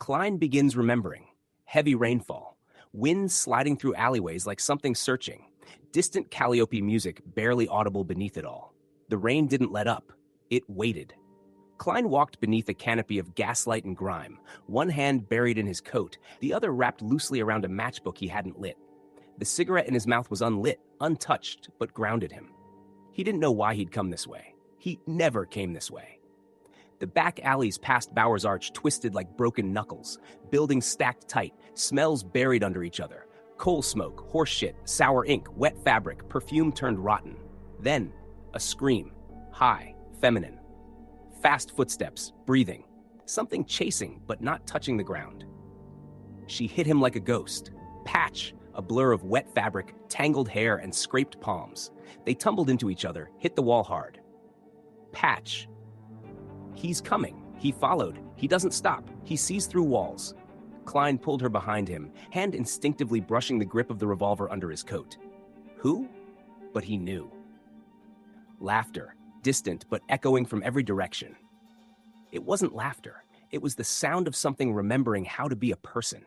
Klein begins remembering. Heavy rainfall. Wind sliding through alleyways like something searching. Distant Calliope music barely audible beneath it all. The rain didn't let up. It waited. Klein walked beneath a canopy of gaslight and grime, one hand buried in his coat, the other wrapped loosely around a matchbook he hadn't lit. The cigarette in his mouth was unlit, untouched, but grounded him. He didn't know why he'd come this way. He never came this way. The back alleys past Bowers Arch twisted like broken knuckles, buildings stacked tight, smells buried under each other. Coal smoke, horse shit, sour ink, wet fabric, perfume turned rotten. Then, a scream, high, feminine. Fast footsteps, breathing. Something chasing, but not touching the ground. She hit him like a ghost. Patch, a blur of wet fabric, tangled hair, and scraped palms. They tumbled into each other, hit the wall hard. Patch. He's coming. He followed. He doesn't stop. He sees through walls. Klein pulled her behind him, hand instinctively brushing the grip of the revolver under his coat. Who? But he knew. Laughter. Distant but echoing from every direction. It wasn't laughter. It was the sound of something remembering how to be a person.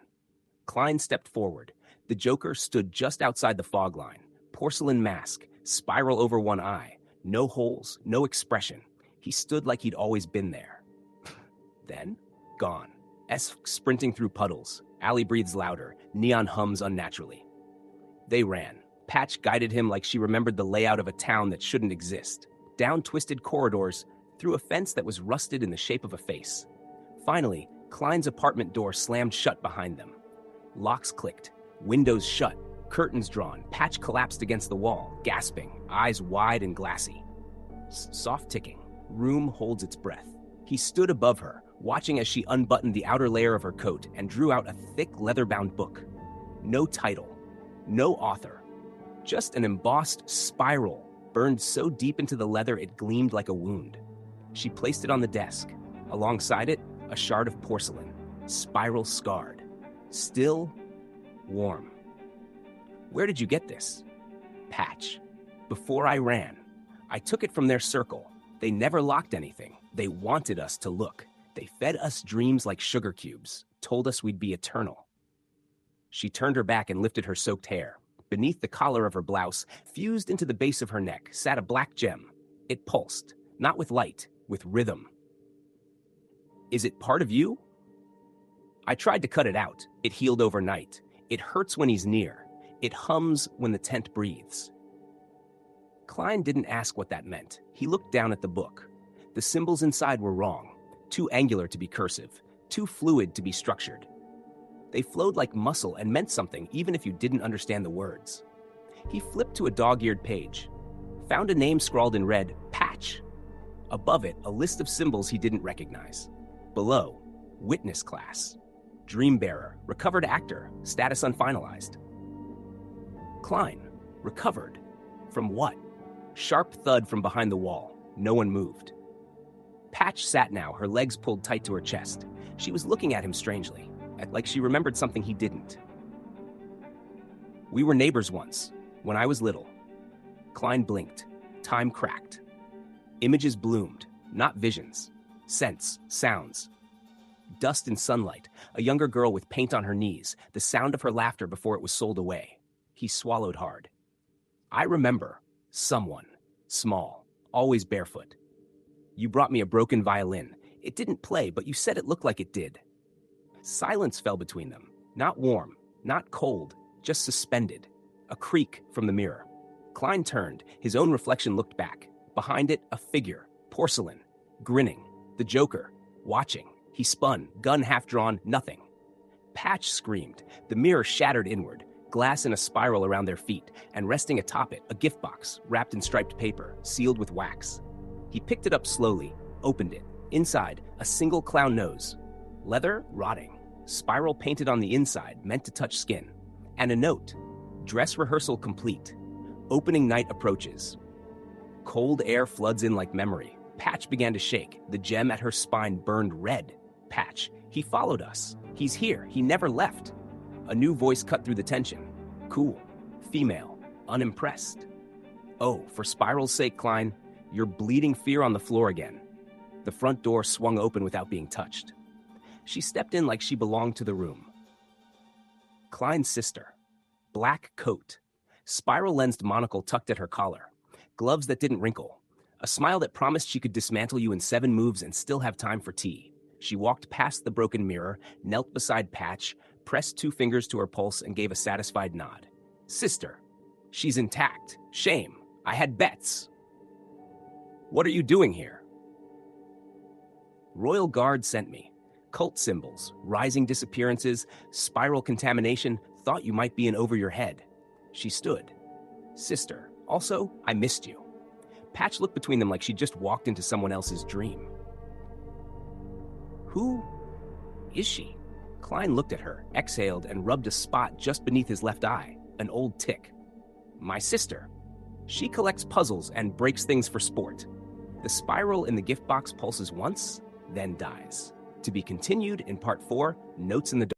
Klein stepped forward. The Joker stood just outside the fog line. Porcelain mask, spiral over one eye. No holes, no expression. He stood like he'd always been there. Then, gone. Sprinting through puddles. Alley breathes louder. Neon hums unnaturally. They ran. Patch guided him like she remembered the layout of a town that shouldn't exist. Down twisted corridors, through a fence that was rusted in the shape of a face. Finally, Klein's apartment door slammed shut behind them. Locks clicked, windows shut, curtains drawn. Patch collapsed against the wall, gasping, eyes wide and glassy. Soft ticking. Room holds its breath. He stood above her, watching as she unbuttoned the outer layer of her coat and drew out a thick leather-bound book. No title, no author, just an embossed spiral burned so deep into the leather it gleamed like a wound. She placed it on the desk. Alongside it, a shard of porcelain, spiral scarred, still warm. Where did you get this? Patch. Before I ran. I took it from their circle. They never locked anything. They wanted us to look. They fed us dreams like sugar cubes, told us we'd be eternal. She turned her back and lifted her soaked hair. Beneath the collar of her blouse, fused into the base of her neck, sat a black gem. It pulsed, not with light, with rhythm. Is it part of you? I tried to cut it out. It healed overnight. It hurts when he's near. It hums when the tent breathes. Klein didn't ask what that meant. He looked down at the book. The symbols inside were wrong. Too angular to be cursive. Too fluid to be structured. They flowed like muscle and meant something even if you didn't understand the words. He flipped to a dog-eared page. Found a name scrawled in red, Patch. Above it, a list of symbols he didn't recognize. Below, witness class. Dream bearer, recovered actor, status unfinalized. Klein, recovered. From what? Sharp thud from behind the wall. No one moved. Patch sat now, her legs pulled tight to her chest. She was looking at him strangely, like she remembered something he didn't. We were neighbors once, when I was little. Klein blinked. Time cracked. Images bloomed, not visions. Scents, sounds. Dust and sunlight, a younger girl with paint on her knees, the sound of her laughter before it was sold away. He swallowed hard. I remember someone, small, always barefoot. You brought me a broken violin. It didn't play, but you said it looked like it did. Silence fell between them, not warm, not cold, just suspended. A creak from the mirror. Klein turned, his own reflection looked back. Behind it, a figure, porcelain, grinning. The Joker, watching. He spun, gun half drawn, nothing. Patch screamed. The mirror shattered inward, glass in a spiral around their feet, and resting atop it, a gift box, wrapped in striped paper, sealed with wax. He picked it up slowly, opened it. Inside, a single clown nose. Leather, rotting. Spiral painted on the inside, meant to touch skin. And a note. Dress rehearsal complete. Opening night approaches. Cold air floods in like memory. Patch began to shake. The gem at her spine burned red. Patch, he followed us. He's here. He never left. A new voice cut through the tension. Cool. Female. Unimpressed. Oh, for Spiral's sake, Klein, you're bleeding fear on the floor again. The front door swung open without being touched. She stepped in like she belonged to the room. Klein's sister. Black coat. Spiral-lensed monocle tucked at her collar. Gloves that didn't wrinkle. A smile that promised she could dismantle you in 7 moves and still have time for tea. She walked past the broken mirror, knelt beside Patch, pressed 2 fingers to her pulse, and gave a satisfied nod. Sister. She's intact. Shame. I had bets. What are you doing here? Royal Guard sent me. Cult symbols, rising disappearances, spiral contamination, thought you might be in over your head. She stood. Sister. Also, I missed you. Patch looked between them like she'd just walked into someone else's dream. Who is she? Klein looked at her, exhaled, and rubbed a spot just beneath his left eye, an old tick. My sister. She collects puzzles and breaks things for sport. The spiral in the gift box pulses once, then dies. To be continued in Part 4, Notes in the Dark.